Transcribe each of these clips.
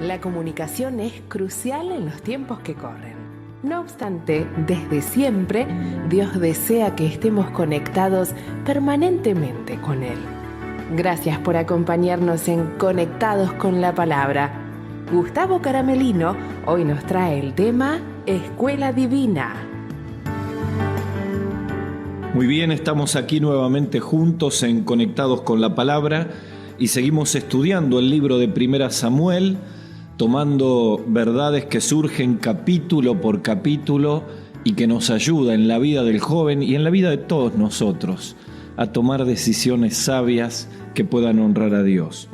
La comunicación es crucial en los tiempos que corren. No obstante, desde siempre, Dios desea que estemos conectados permanentemente con Él. Gracias por acompañarnos en Conectados con la Palabra. Gustavo Caramelino hoy nos trae el tema Escuela Divina. Muy bien, estamos aquí nuevamente juntos en Conectados con la Palabra y seguimos estudiando el libro de Primera Samuel, tomando verdades que surgen capítulo por capítulo y que nos ayuda en la vida del joven y en la vida de todos nosotros a tomar decisiones sabias que puedan honrar a Dios.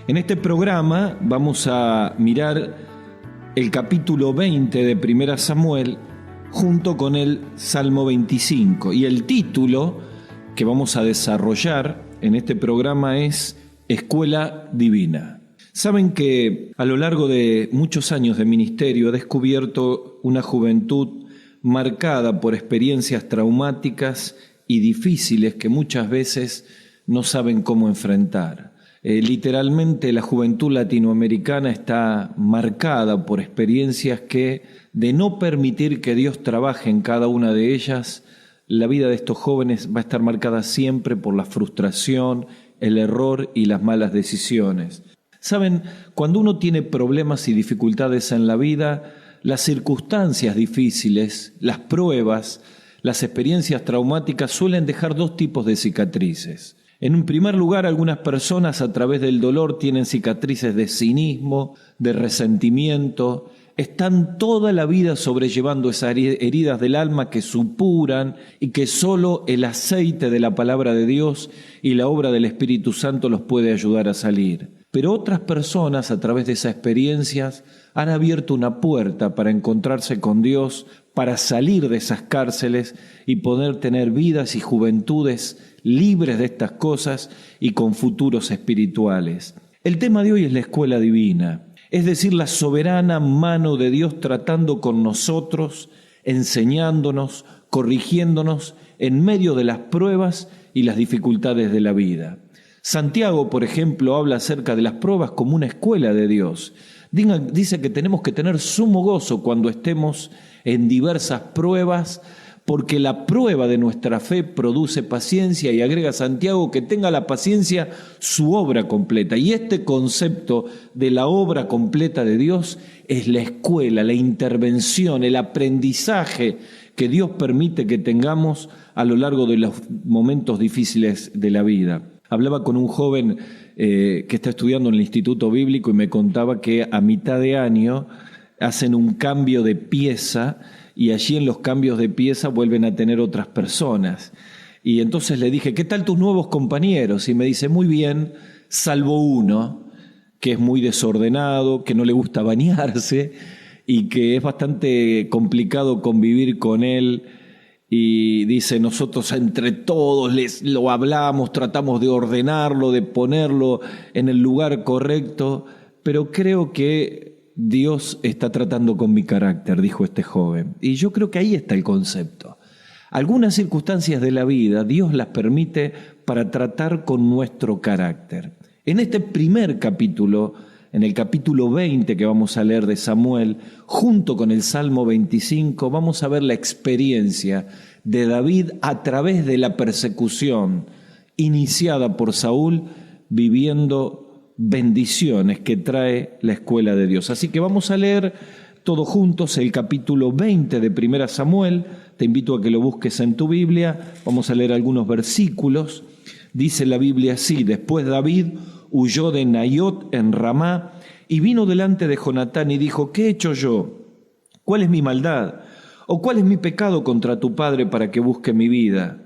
En este programa vamos a mirar el capítulo 20 de Primera Samuel junto con el Salmo 25, y el título que vamos a desarrollar en este programa es Escuela Divina. Saben que a lo largo de muchos años de ministerio he descubierto una juventud marcada por experiencias traumáticas y difíciles que muchas veces no saben cómo enfrentar. Literalmente la juventud latinoamericana está marcada por experiencias que, de no permitir que Dios trabaje en cada una de ellas, la vida de estos jóvenes va a estar marcada siempre por la frustración, el error y las malas decisiones. Saben, cuando uno tiene problemas y dificultades en la vida, las circunstancias difíciles, las pruebas, las experiencias traumáticas suelen dejar dos tipos de cicatrices. En un primer lugar, algunas personas a través del dolor tienen cicatrices de cinismo, de resentimiento, están toda la vida sobrellevando esas heridas del alma que supuran y que solo el aceite de la palabra de Dios y la obra del Espíritu Santo los puede ayudar a salir. Pero otras personas a través de esas experiencias han abierto una puerta para encontrarse con Dios, para salir de esas cárceles y poder tener vidas y juventudes libres de estas cosas y con futuros espirituales. El tema de hoy es la escuela divina, es decir, la soberana mano de Dios tratando con nosotros, enseñándonos, corrigiéndonos en medio de las pruebas y las dificultades de la vida. Santiago, por ejemplo, habla acerca de las pruebas como una escuela de Dios. Dice que tenemos que tener sumo gozo cuando estemos en diversas pruebas, porque la prueba de nuestra fe produce paciencia, y agrega Santiago que tenga la paciencia su obra completa. Y este concepto de la obra completa de Dios es la escuela, la intervención, el aprendizaje que Dios permite que tengamos a lo largo de los momentos difíciles de la vida. Hablaba con un joven que está estudiando en el Instituto Bíblico y me contaba que a mitad de año hacen un cambio de pieza y allí en los cambios de pieza vuelven a tener otras personas. Y entonces le dije, ¿qué tal tus nuevos compañeros? Y me dice, muy bien, salvo uno, que es muy desordenado, que no le gusta bañarse y que es bastante complicado convivir con él. Y dice, nosotros entre todos lo hablamos, tratamos de ordenarlo, de ponerlo en el lugar correcto, pero creo que Dios está tratando con mi carácter, dijo este joven. Y yo creo que ahí está el concepto. Algunas circunstancias de la vida Dios las permite para tratar con nuestro carácter. En este primer capítulo, en el capítulo 20 que vamos a leer de Samuel, junto con el Salmo 25, vamos a ver la experiencia de David a través de la persecución iniciada por Saúl, viviendo bendiciones que trae la escuela de Dios. Así que vamos a leer todos juntos el capítulo 20 de Primera Samuel. Te invito a que lo busques en tu Biblia. Vamos a leer algunos versículos. Dice la Biblia así: después David huyó de Naiot en Ramá y vino delante de Jonatán y dijo, ¿qué he hecho yo? ¿Cuál es mi maldad? ¿O cuál es mi pecado contra tu padre para que busque mi vida?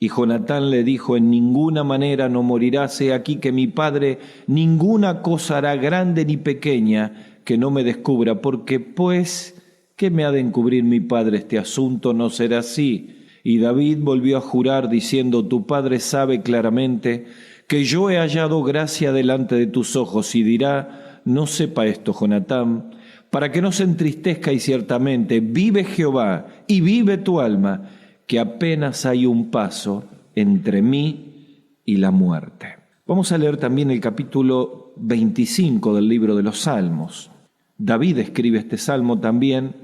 Y Jonatán le dijo, en ninguna manera no morirás, he aquí que mi padre ninguna cosa hará grande ni pequeña que no me descubra, porque pues, ¿qué me ha de encubrir mi padre este asunto? No será así. Y David volvió a jurar diciendo, tu padre sabe claramente que yo he hallado gracia delante de tus ojos, y dirá, no sepa esto Jonatán, para que no se entristezca, y ciertamente vive Jehová y vive tu alma, que apenas hay un paso entre mí y la muerte. Vamos a leer también el capítulo 25 del libro de los Salmos. David escribe este salmo también,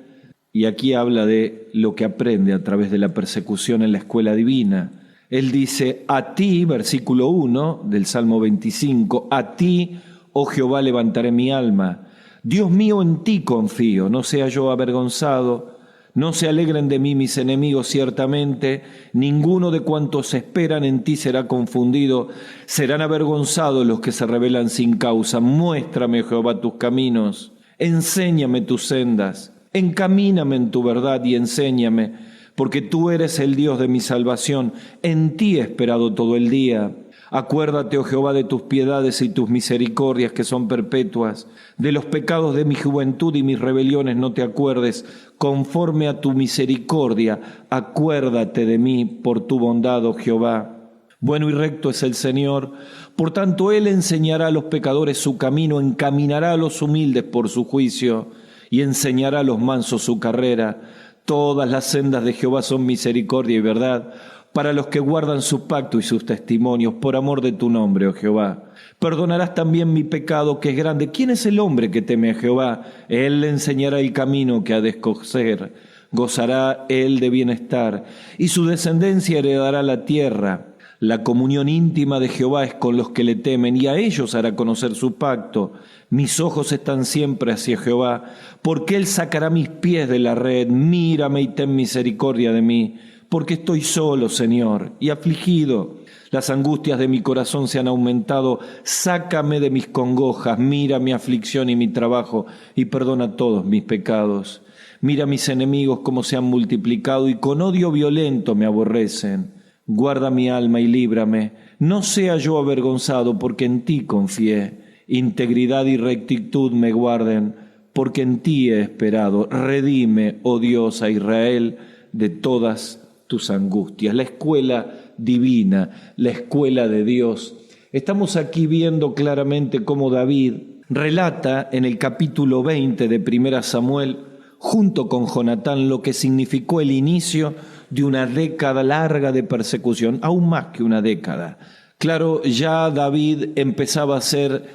y aquí habla de lo que aprende a través de la persecución en la escuela divina. Él dice, a ti, versículo 1 del Salmo 25, a ti, oh Jehová, levantaré mi alma. Dios mío, en ti confío, no sea yo avergonzado. No se alegren de mí mis enemigos, ciertamente. Ninguno de cuantos esperan en ti será confundido. Serán avergonzados los que se rebelan sin causa. Muéstrame, Jehová, tus caminos. Enséñame tus sendas. Encamíname en tu verdad y enséñame, porque tú eres el Dios de mi salvación. En ti he esperado todo el día. Acuérdate, oh Jehová, de tus piedades y tus misericordias que son perpetuas. De los pecados de mi juventud y mis rebeliones no te acuerdes. Conforme a tu misericordia, acuérdate de mí por tu bondad, oh Jehová. Bueno y recto es el Señor, por tanto Él enseñará a los pecadores su camino, encaminará a los humildes por su juicio y enseñará a los mansos su carrera. Todas las sendas de Jehová son misericordia y verdad para los que guardan su pacto y sus testimonios, por amor de tu nombre, oh Jehová. Perdonarás también mi pecado, que es grande. ¿Quién es el hombre que teme a Jehová? Él le enseñará el camino que ha de escoger. Gozará él de bienestar, y su descendencia heredará la tierra. La comunión íntima de Jehová es con los que le temen, y a ellos hará conocer su pacto. Mis ojos están siempre hacia Jehová, porque él sacará mis pies de la red. Mírame y ten misericordia de mí, porque estoy solo, Señor, y afligido. Las angustias de mi corazón se han aumentado. Sácame de mis congojas, mira mi aflicción y mi trabajo, y perdona todos mis pecados. Mira mis enemigos cómo se han multiplicado, y con odio violento me aborrecen. Guarda mi alma y líbrame. No sea yo avergonzado, porque en ti confié. Integridad y rectitud me guarden, porque en ti he esperado. Redime, oh Dios, a Israel de todas tus angustias. La escuela divina, la escuela de Dios. Estamos aquí viendo claramente cómo David relata en el capítulo 20 de 1 Samuel, junto con Jonatán, lo que significó el inicio de una década larga de persecución, aún más que una década. Claro, ya David empezaba a ser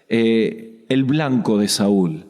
el blanco de Saúl.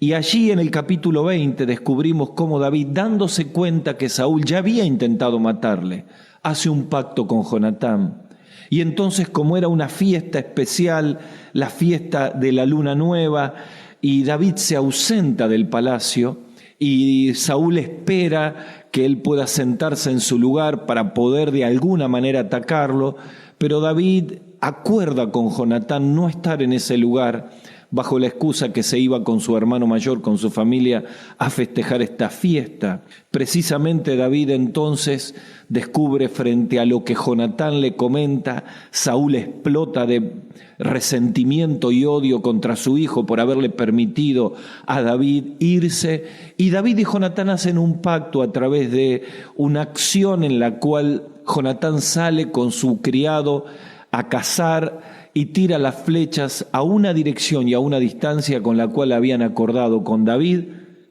Y allí en el capítulo 20 descubrimos cómo David, dándose cuenta que Saúl ya había intentado matarle, hace un pacto con Jonatán. Y entonces, como era una fiesta especial, la fiesta de la luna nueva, y David se ausenta del palacio, y Saúl espera que él pueda sentarse en su lugar para poder de alguna manera atacarlo, pero David acuerda con Jonatán no estar en ese lugar, bajo la excusa que se iba con su hermano mayor, con su familia, a festejar esta fiesta. Precisamente David entonces descubre, frente a lo que Jonatán le comenta, Saúl explota de resentimiento y odio contra su hijo por haberle permitido a David irse, y David y Jonatán hacen un pacto a través de una acción en la cual Jonatán sale con su criado a cazar y tira las flechas a una dirección y a una distancia con la cual habían acordado con David,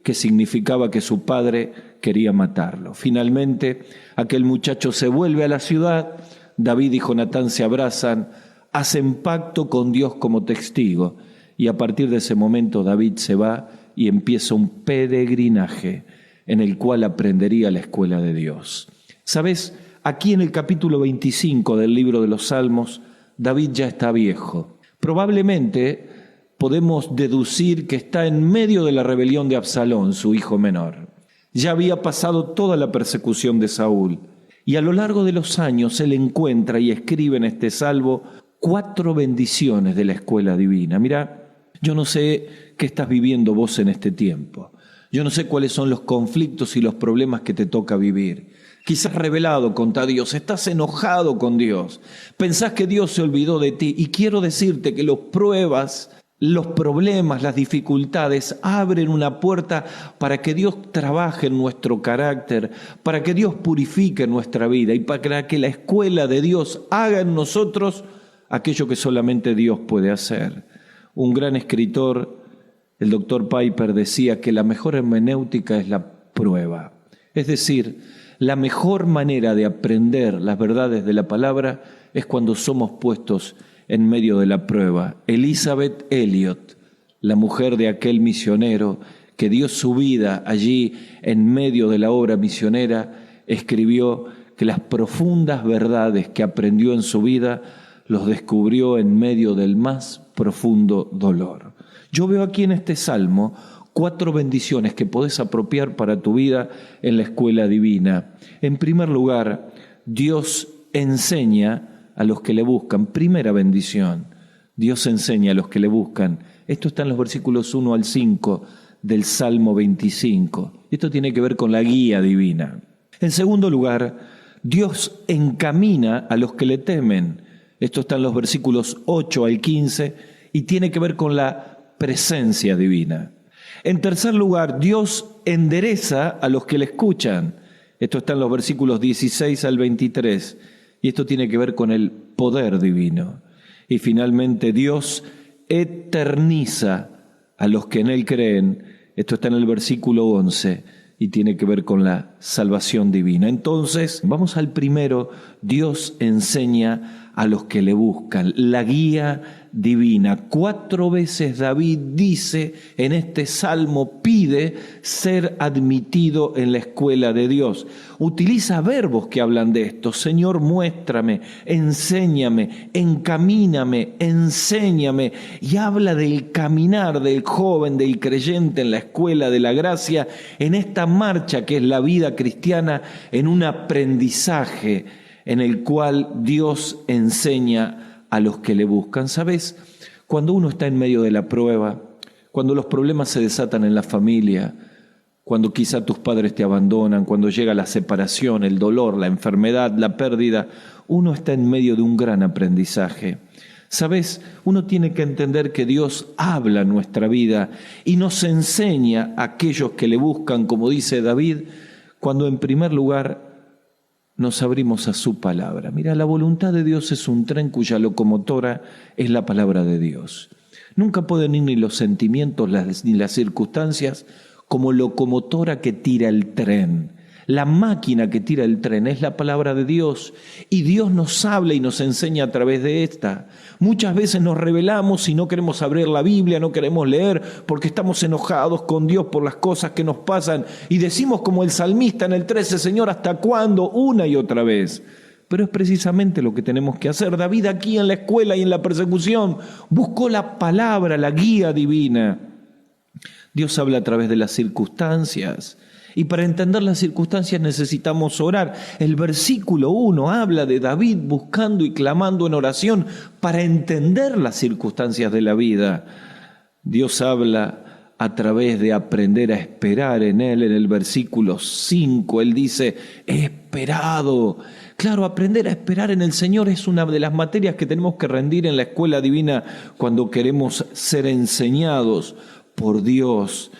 que significaba que su padre quería matarlo. Finalmente, aquel muchacho se vuelve a la ciudad, David y Jonatán se abrazan, hacen pacto con Dios como testigo, y a partir de ese momento David se va y empieza un peregrinaje en el cual aprendería la escuela de Dios. ¿Sabes? Aquí en el capítulo 25 del libro de los Salmos, David ya está viejo. Probablemente podemos deducir que está en medio de la rebelión de Absalón, su hijo menor. Ya había pasado toda la persecución de Saúl, y a lo largo de los años él encuentra y escribe en este salmo 4 bendiciones de la escuela divina. Mira, yo no sé qué estás viviendo vos en este tiempo. Yo no sé cuáles son los conflictos y los problemas que te toca vivir. Quizás rebelado contra Dios, estás enojado con Dios, pensás que Dios se olvidó de ti, y quiero decirte que las pruebas, los problemas, las dificultades abren una puerta para que Dios trabaje en nuestro carácter, para que Dios purifique nuestra vida y para que la escuela de Dios haga en nosotros aquello que solamente Dios puede hacer. Un gran escritor, el doctor Piper, decía que la mejor hermenéutica es la prueba. Es decir, la mejor manera de aprender las verdades de la palabra es cuando somos puestos en medio de la prueba. Elizabeth Elliot, la mujer de aquel misionero que dio su vida allí en medio de la obra misionera, escribió que las profundas verdades que aprendió en su vida los descubrió en medio del más profundo dolor. Yo veo aquí en este salmo 4 bendiciones que podés apropiar para tu vida en la escuela divina. En primer lugar, Dios enseña a los que le buscan. Primera bendición, Dios enseña a los que le buscan. Esto está en los versículos 1 al 5 del Salmo 25. Esto tiene que ver con la guía divina. En segundo lugar, Dios encamina a los que le temen. Esto está en los versículos 8 al 15 y tiene que ver con la presencia divina. En tercer lugar, Dios endereza a los que le escuchan. Esto está en los versículos 16 al 23 y esto tiene que ver con el poder divino. Y finalmente, Dios eterniza a los que en Él creen. Esto está en el versículo 11 y tiene que ver con la salvación divina. Entonces, vamos al primero. Dios enseña a los que le buscan, la guía divina. 4 veces David dice en este salmo, pide ser admitido en la escuela de Dios. Utiliza verbos que hablan de esto. Señor, muéstrame, enséñame, encamíname, enséñame. Y habla del caminar del joven, del creyente en la escuela de la gracia, en esta marcha que es la vida cristiana, en un aprendizaje en el cual Dios enseña a los que le buscan. ¿Sabes? Cuando uno está en medio de la prueba, cuando los problemas se desatan en la familia, cuando quizá tus padres te abandonan, cuando llega la separación, el dolor, la enfermedad, la pérdida, uno está en medio de un gran aprendizaje. ¿Sabes? Uno tiene que entender que Dios habla en nuestra vida y nos enseña a aquellos que le buscan, como dice David, cuando en primer lugar nos abrimos a su palabra. Mira, la voluntad de Dios es un tren cuya locomotora es la palabra de Dios. Nunca pueden ir ni los sentimientos ni las circunstancias como locomotora que tira el tren. La máquina que tira el tren es la palabra de Dios y Dios nos habla y nos enseña a través de esta. Muchas veces nos rebelamos y no queremos abrir la Biblia, no queremos leer porque estamos enojados con Dios por las cosas que nos pasan y decimos como el salmista en el 13, Señor, ¿hasta cuándo? Una y otra vez. Pero es precisamente lo que tenemos que hacer. David aquí en la escuela y en la persecución buscó la palabra, la guía divina. Dios habla a través de las circunstancias. Y para entender las circunstancias necesitamos orar. El versículo 1 habla de David buscando y clamando en oración para entender las circunstancias de la vida. Dios habla a través de aprender a esperar en Él. En el versículo 5 Él dice, he esperado. Claro, aprender a esperar en el Señor es una de las materias que tenemos que rendir en la escuela divina cuando queremos ser enseñados por Dios.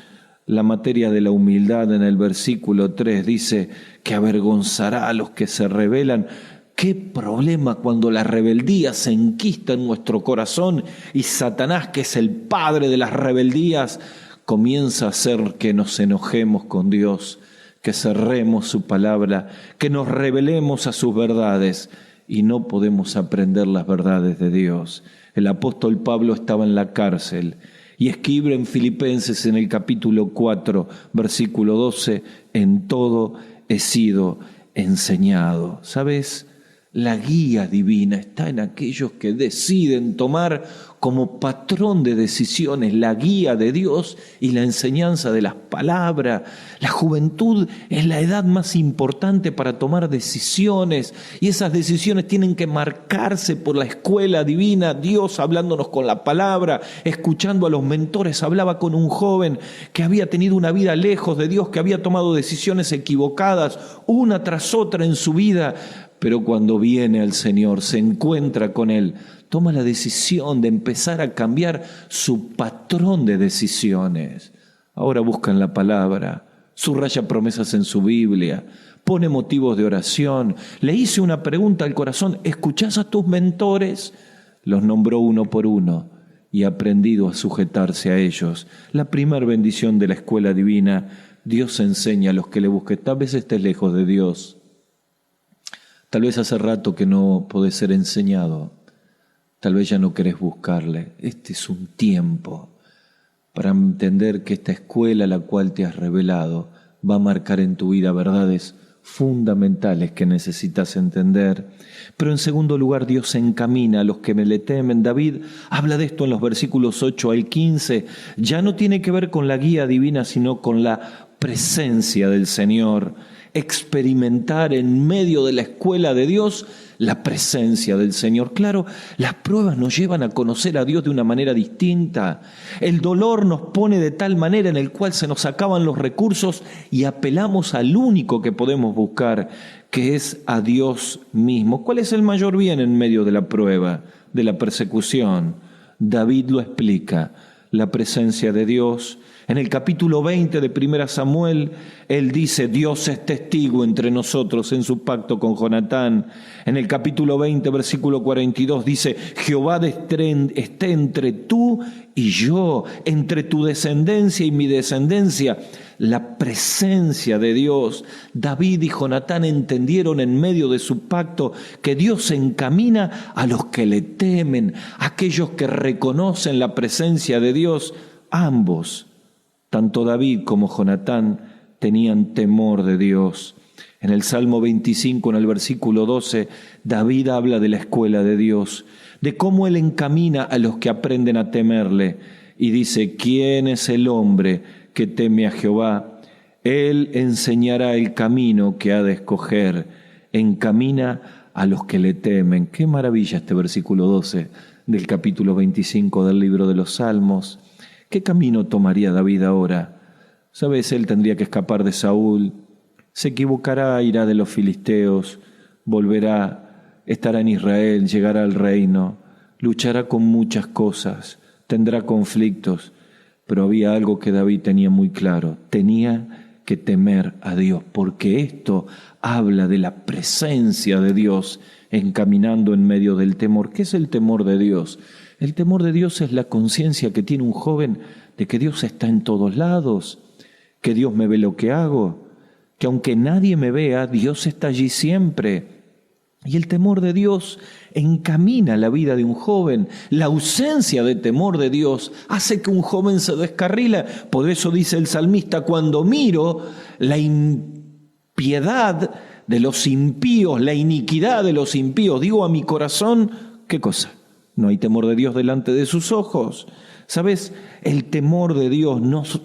La materia de la humildad en el versículo 3 dice que avergonzará a los que se rebelan. Qué problema cuando la rebeldía se enquista en nuestro corazón y Satanás, que es el padre de las rebeldías, comienza a hacer que nos enojemos con Dios, que cerremos su palabra, que nos rebelemos a sus verdades y no podemos aprender las verdades de Dios. El apóstol Pablo estaba en la cárcel y escribe en Filipenses en el capítulo 4, versículo 12, en todo he sido enseñado. ¿Sabes? La guía divina está en aquellos que deciden tomar como patrón de decisiones la guía de Dios y la enseñanza de las palabras. La juventud es la edad más importante para tomar decisiones y esas decisiones tienen que marcarse por la escuela divina, Dios hablándonos con la palabra, escuchando a los mentores. Hablaba con un joven que había tenido una vida lejos de Dios, que había tomado decisiones equivocadas una tras otra en su vida, pero cuando viene al Señor, se encuentra con Él, toma la decisión de empezar a cambiar su patrón de decisiones. Ahora busca en la palabra, subraya promesas en su Biblia, pone motivos de oración. Le hice una pregunta al corazón, ¿escuchás a tus mentores? Los nombró uno por uno y ha aprendido a sujetarse a ellos. La primera bendición de la escuela divina, Dios enseña a los que le busquen. Tal vez estés lejos de Dios. Tal vez hace rato que no podés ser enseñado. Tal vez ya no querés buscarle. Este es un tiempo para entender que esta escuela a la cual te has revelado va a marcar en tu vida verdades fundamentales que necesitas entender. Pero en segundo lugar, Dios encamina a los que me le temen. David habla de esto en los versículos 8 al 15. Ya no tiene que ver con la guía divina, sino con la presencia del Señor. Experimentar en medio de la escuela de Dios la presencia del Señor. Claro, las pruebas nos llevan a conocer a Dios de una manera distinta. El dolor nos pone de tal manera en el cual se nos acaban los recursos y apelamos al único que podemos buscar, que es a Dios mismo. ¿Cuál es el mayor bien en medio de la prueba, de la persecución? David lo explica, la presencia de Dios. En el capítulo 20 de 1 Samuel, él dice, Dios es testigo entre nosotros en su pacto con Jonatán. En el capítulo 20, versículo 42, dice, Jehová esté entre tú y yo, entre tu descendencia y mi descendencia. La presencia de Dios. David y Jonatán entendieron en medio de su pacto que Dios encamina a los que le temen, a aquellos que reconocen la presencia de Dios. Ambos, tanto David como Jonatán, tenían temor de Dios. En el Salmo 25, en el versículo 12, David habla de la escuela de Dios, de cómo Él encamina a los que aprenden a temerle. Y dice, ¿quién es el hombre que teme a Jehová? Él enseñará el camino que ha de escoger. Encamina a los que le temen. Qué maravilla este versículo 12 del capítulo 25 del libro de los Salmos. ¿Qué camino tomaría David ahora? ¿Sabes? Él tendría que escapar de Saúl, se equivocará, irá de los filisteos, volverá, estará en Israel, llegará al reino, luchará con muchas cosas, tendrá conflictos, pero había algo que David tenía muy claro, tenía que temer a Dios, porque esto habla de la presencia de Dios encaminando en medio del temor. ¿Qué es el temor de Dios? El temor de Dios es la conciencia que tiene un joven de que Dios está en todos lados, que Dios me ve lo que hago, que aunque nadie me vea, Dios está allí siempre. Y el temor de Dios encamina la vida de un joven. La ausencia de temor de Dios hace que un joven se descarrila. Por eso dice el salmista, cuando miro la impiedad de los impíos, la iniquidad de los impíos, digo a mi corazón, ¿qué cosa? No hay temor de Dios delante de sus ojos. ¿Sabes? El temor de Dios nos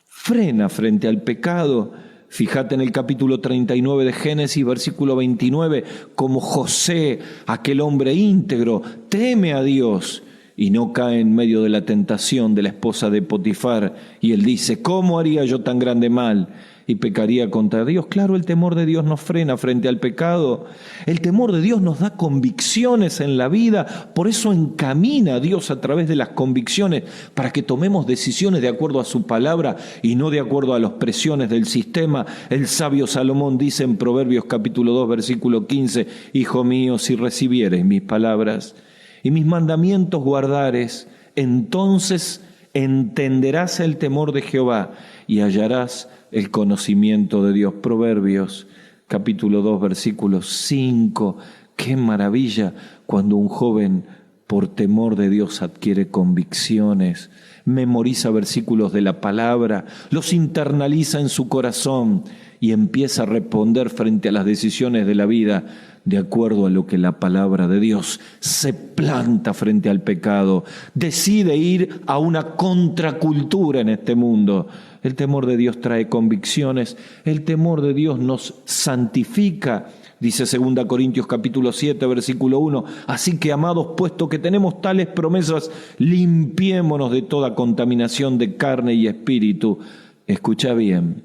frena frente al pecado. Fíjate en el capítulo 39 de Génesis, versículo 29, como José, aquel hombre íntegro, teme a Dios y no cae en medio de la tentación de la esposa de Potifar. Y él dice, ¿cómo haría yo tan grande mal? Y pecaría contra Dios. Claro, el temor de Dios nos frena frente al pecado. El temor de Dios nos da convicciones en la vida. Por eso encamina a Dios a través de las convicciones para que tomemos decisiones de acuerdo a su palabra y no de acuerdo a las presiones del sistema. El sabio Salomón dice en Proverbios capítulo 2, versículo 15, Hijo mío, si recibieres mis palabras y mis mandamientos guardares, entonces entenderás el temor de Jehová y hallarás el conocimiento de Dios. Proverbios, capítulo 2, versículo 5. ¡Qué maravilla cuando un joven por temor de Dios adquiere convicciones, memoriza versículos de la palabra, los internaliza en su corazón y empieza a responder frente a las decisiones de la vida de acuerdo a lo que la palabra de Dios se planta frente al pecado, decide ir a una contracultura en este mundo. El temor de Dios trae convicciones, el temor de Dios nos santifica. Dice 2 Corintios capítulo 7, versículo 1, así que amados, puesto que tenemos tales promesas, limpiémonos de toda contaminación de carne y espíritu. Escucha bien,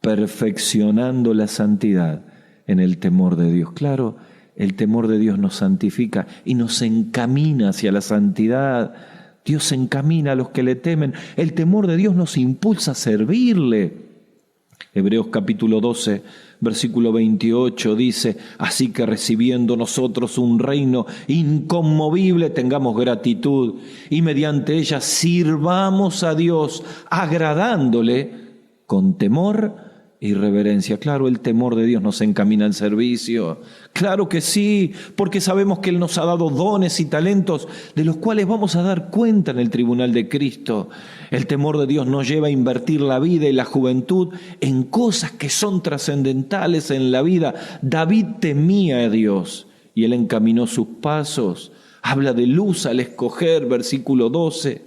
perfeccionando la santidad en el temor de Dios. Claro, el temor de Dios nos santifica y nos encamina hacia la santidad. Dios encamina a los que le temen. El temor de Dios nos impulsa a servirle. Hebreos capítulo 12, versículo 28 dice, así que recibiendo nosotros un reino inconmovible, tengamos gratitud y mediante ella sirvamos a Dios, agradándole con temor irreverencia. Claro, el temor de Dios nos encamina al servicio. Claro que sí, porque sabemos que Él nos ha dado dones y talentos de los cuales vamos a dar cuenta en el tribunal de Cristo. El temor de Dios nos lleva a invertir la vida y la juventud en cosas que son trascendentales en la vida. David temía a Dios y Él encaminó sus pasos. Habla de luz al escoger, versículo 12.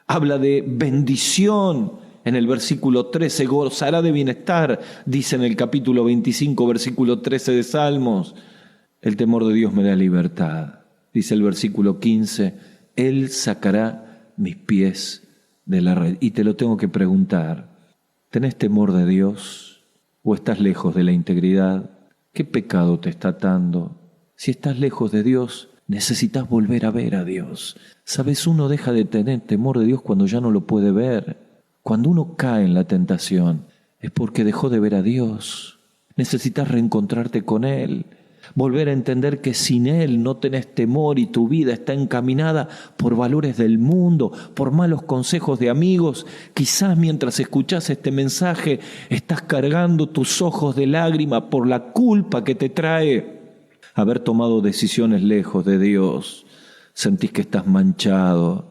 Habla de bendición. En el versículo 13, gozará de bienestar, dice en el capítulo 25, versículo 13 de Salmos. El temor de Dios me da libertad. Dice el versículo 15, Él sacará mis pies de la red. Y te lo tengo que preguntar, ¿tenés temor de Dios o estás lejos de la integridad? ¿Qué pecado te está atando? Si estás lejos de Dios, necesitas volver a ver a Dios. ¿Sabes? Uno deja de tener temor de Dios cuando ya no lo puede ver. Cuando uno cae en la tentación es porque dejó de ver a Dios. Necesitas reencontrarte con Él, volver a entender que sin Él no tenés temor y tu vida está encaminada por valores del mundo, por malos consejos de amigos. Quizás mientras escuchás este mensaje estás cargando tus ojos de lágrima por la culpa que te trae haber tomado decisiones lejos de Dios. Sentís que estás manchado.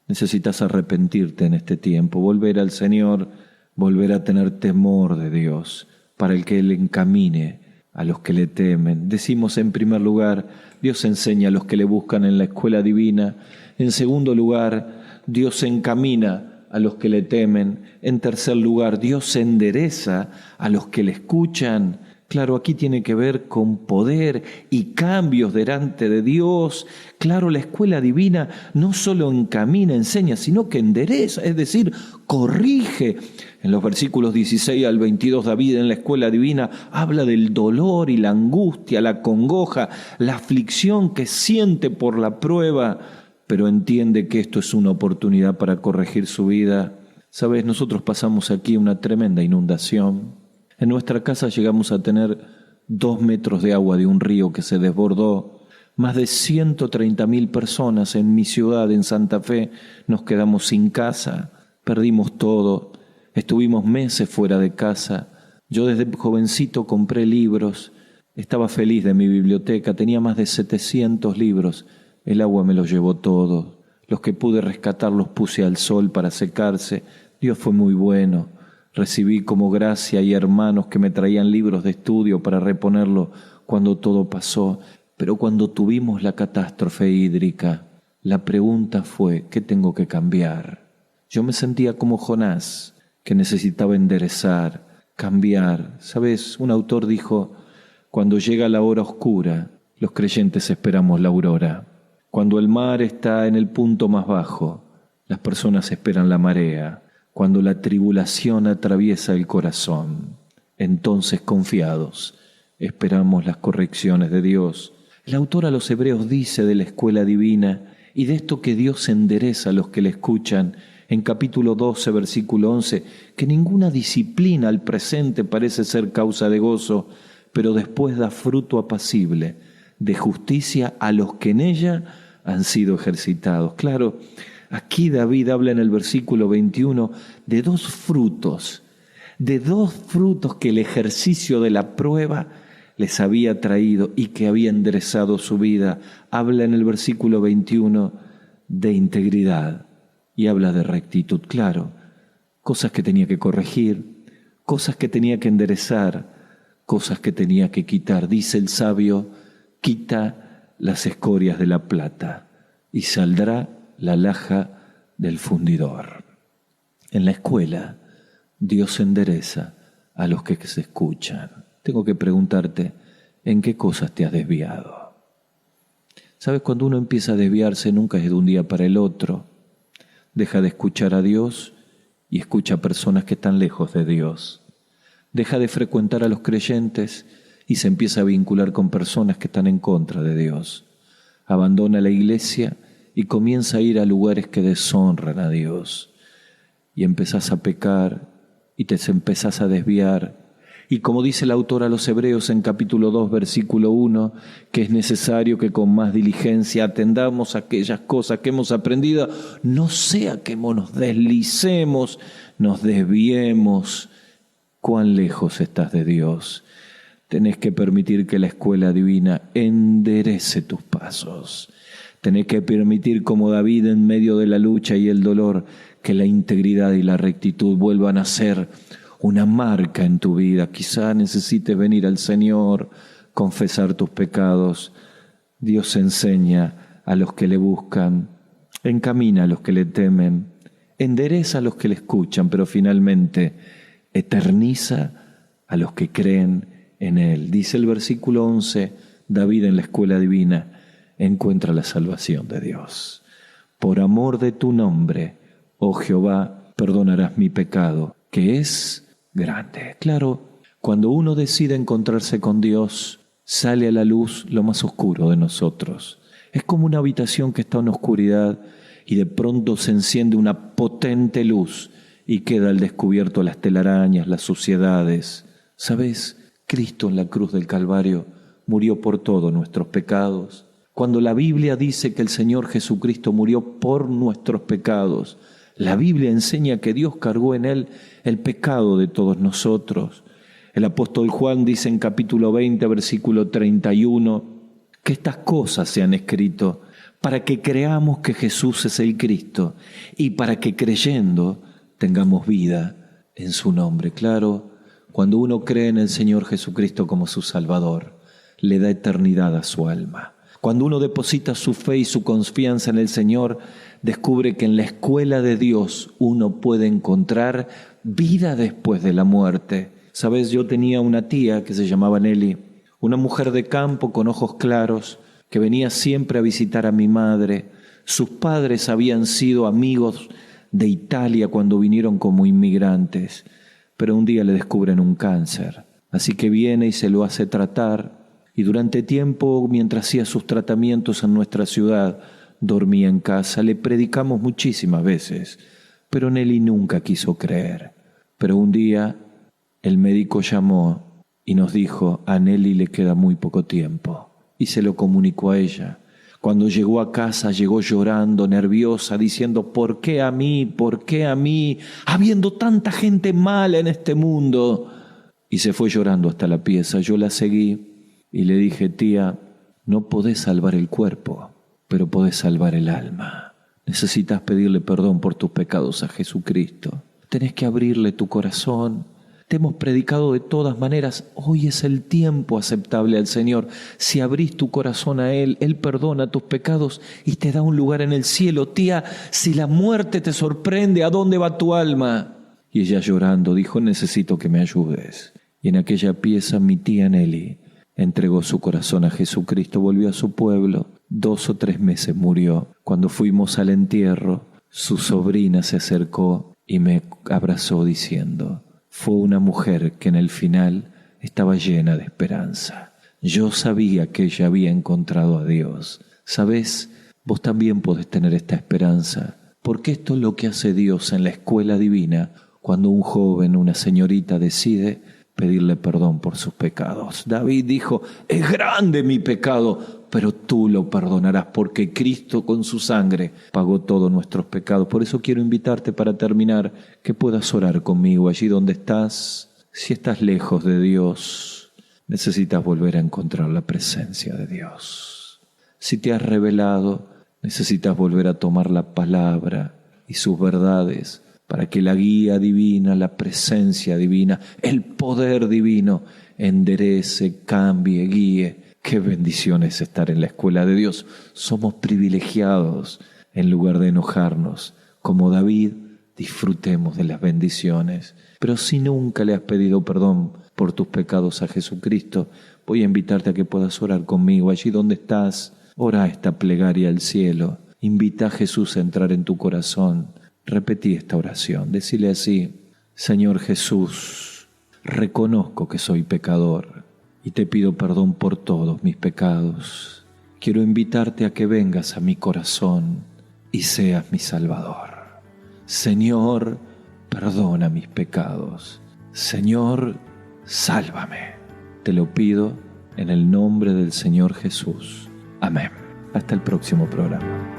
Necesitas arrepentirte en este tiempo, volver al Señor, volver a tener temor de Dios, para el que Él encamine a los que le temen. Decimos en primer lugar, Dios enseña a los que le buscan en la escuela divina. En segundo lugar, Dios encamina a los que le temen. En tercer lugar, Dios endereza a los que le escuchan. Claro, aquí tiene que ver con poder y cambios delante de Dios. Claro, la escuela divina no solo encamina, enseña, sino que endereza, es decir, corrige. En los versículos 16 al 22, David en la escuela divina habla del dolor y la angustia, la congoja, la aflicción que siente por la prueba, pero entiende que esto es una oportunidad para corregir su vida. Sabes, nosotros pasamos aquí una tremenda inundación. En nuestra casa llegamos a tener 2 metros de agua de un río que se desbordó. Más de 130.000 personas en mi ciudad, en Santa Fe, nos quedamos sin casa, perdimos todo, estuvimos meses fuera de casa. Yo desde jovencito compré libros, estaba feliz de mi biblioteca, tenía más de 700 libros, el agua me los llevó todos. Los que pude rescatar los puse al sol para secarse. Dios fue muy bueno. Recibí como gracia y hermanos que me traían libros de estudio para reponerlo cuando todo pasó. Pero cuando tuvimos la catástrofe hídrica, la pregunta fue, ¿qué tengo que cambiar? Yo me sentía como Jonás, que necesitaba enderezar, cambiar. ¿Sabes? Un autor dijo, cuando llega la hora oscura, los creyentes esperamos la aurora. Cuando el mar está en el punto más bajo, las personas esperan la marea. Cuando la tribulación atraviesa el corazón, entonces confiados esperamos las correcciones de Dios. El autor a los Hebreos dice de la escuela divina y de esto que Dios endereza a los que le escuchan, en capítulo 12, versículo 11, que ninguna disciplina al presente parece ser causa de gozo, pero después da fruto apacible de justicia a los que en ella han sido ejercitados. Claro, aquí David habla en el versículo 21 de 2 frutos, que el ejercicio de la prueba les había traído y que había enderezado su vida. Habla en el versículo 21 de integridad y habla de rectitud. Claro, cosas que tenía que corregir, cosas que tenía que enderezar, cosas que tenía que quitar. Dice el sabio, quita las escorias de la plata y saldrá la laja del fundidor. En la escuela, Dios endereza a los que se escuchan. Tengo que preguntarte, ¿en qué cosas te has desviado? ¿Sabes? Cuando uno empieza a desviarse, nunca es de un día para el otro. Deja de escuchar a Dios y escucha a personas que están lejos de Dios. Deja de frecuentar a los creyentes y se empieza a vincular con personas que están en contra de Dios. Abandona la iglesia y comienza a ir a lugares que deshonran a Dios. Y empezás a pecar y te empezás a desviar. Y como dice el autor a los Hebreos en capítulo 2, versículo 1, que es necesario que con más diligencia atendamos a aquellas cosas que hemos aprendido, no sea que nos deslicemos, nos desviemos cuán lejos estás de Dios. Tenés que permitir que la escuela divina enderece tus pasos. Tenés que permitir, como David en medio de la lucha y el dolor, que la integridad y la rectitud vuelvan a ser una marca en tu vida. Quizá necesites venir al Señor, confesar tus pecados. Dios enseña a los que le buscan, encamina a los que le temen, endereza a los que le escuchan, pero finalmente eterniza a los que creen en Él. Dice el versículo 11, David en la escuela divina encuentra la salvación de Dios. Por amor de tu nombre, oh Jehová, perdonarás mi pecado, que es grande. Claro, cuando uno decide encontrarse con Dios, sale a la luz lo más oscuro de nosotros. Es como una habitación que está en oscuridad y de pronto se enciende una potente luz y queda al descubierto las telarañas, las suciedades. ¿Sabes? Cristo en la cruz del Calvario murió por todos nuestros pecados. Cuando la Biblia dice que el Señor Jesucristo murió por nuestros pecados, la Biblia enseña que Dios cargó en Él el pecado de todos nosotros. El apóstol Juan dice en capítulo 20, versículo 31, que estas cosas se han escrito para que creamos que Jesús es el Cristo y para que creyendo tengamos vida en su nombre. Claro, cuando uno cree en el Señor Jesucristo como su Salvador, le da eternidad a su alma. Cuando uno deposita su fe y su confianza en el Señor, descubre que en la escuela de Dios uno puede encontrar vida después de la muerte. Sabes, yo tenía una tía que se llamaba Nelly, una mujer de campo con ojos claros, que venía siempre a visitar a mi madre. Sus padres habían sido amigos de Italia cuando vinieron como inmigrantes, pero un día le descubren un cáncer. Así que viene y se lo hace tratar, y durante tiempo, mientras hacía sus tratamientos en nuestra ciudad, dormía en casa. Le predicamos muchísimas veces, pero Nelly nunca quiso creer. Pero un día el médico llamó y nos dijo, a Nelly le queda muy poco tiempo, y se lo comunicó a ella. Cuando llegó a casa, llegó llorando, nerviosa, diciendo, ¿por qué a mí? ¿Por qué a mí? Habiendo tanta gente mala en este mundo. Y se fue llorando hasta la pieza. Yo la seguí y le dije, tía, no podés salvar el cuerpo, pero podés salvar el alma. Necesitas pedirle perdón por tus pecados a Jesucristo. Tenés que abrirle tu corazón. Te hemos predicado de todas maneras. Hoy es el tiempo aceptable al Señor. Si abrís tu corazón a Él, Él perdona tus pecados y te da un lugar en el cielo. Tía, si la muerte te sorprende, ¿a dónde va tu alma? Y ella llorando dijo, necesito que me ayudes. Y en aquella pieza mi tía Nelly entregó su corazón a Jesucristo, volvió a su pueblo. 2 o 3 meses murió. Cuando fuimos al entierro, su sobrina se acercó y me abrazó diciendo, fue una mujer que en el final estaba llena de esperanza. Yo sabía que ella había encontrado a Dios. ¿Sabés? Vos también podés tener esta esperanza, porque esto es lo que hace Dios en la escuela divina cuando un joven, una señorita decide pedirle perdón por sus pecados. David dijo, es grande mi pecado, pero tú lo perdonarás porque Cristo con su sangre pagó todos nuestros pecados. Por eso quiero invitarte para terminar, que puedas orar conmigo allí donde estás. Si estás lejos de Dios, necesitas volver a encontrar la presencia de Dios. Si te has rebelado, necesitas volver a tomar la palabra y sus verdades para que la guía divina, la presencia divina, el poder divino enderece, cambie, guíe. Qué bendición es estar en la escuela de Dios. Somos privilegiados. En lugar de enojarnos, como David, disfrutemos de las bendiciones. Pero si nunca le has pedido perdón por tus pecados a Jesucristo, voy a invitarte a que puedas orar conmigo. Allí donde estás, ora esta plegaria al cielo. Invita a Jesús a entrar en tu corazón. Repetí esta oración. Decile así, Señor Jesús, reconozco que soy pecador y te pido perdón por todos mis pecados. Quiero invitarte a que vengas a mi corazón y seas mi Salvador. Señor, perdona mis pecados. Señor, sálvame. Te lo pido en el nombre del Señor Jesús. Amén. Hasta el próximo programa.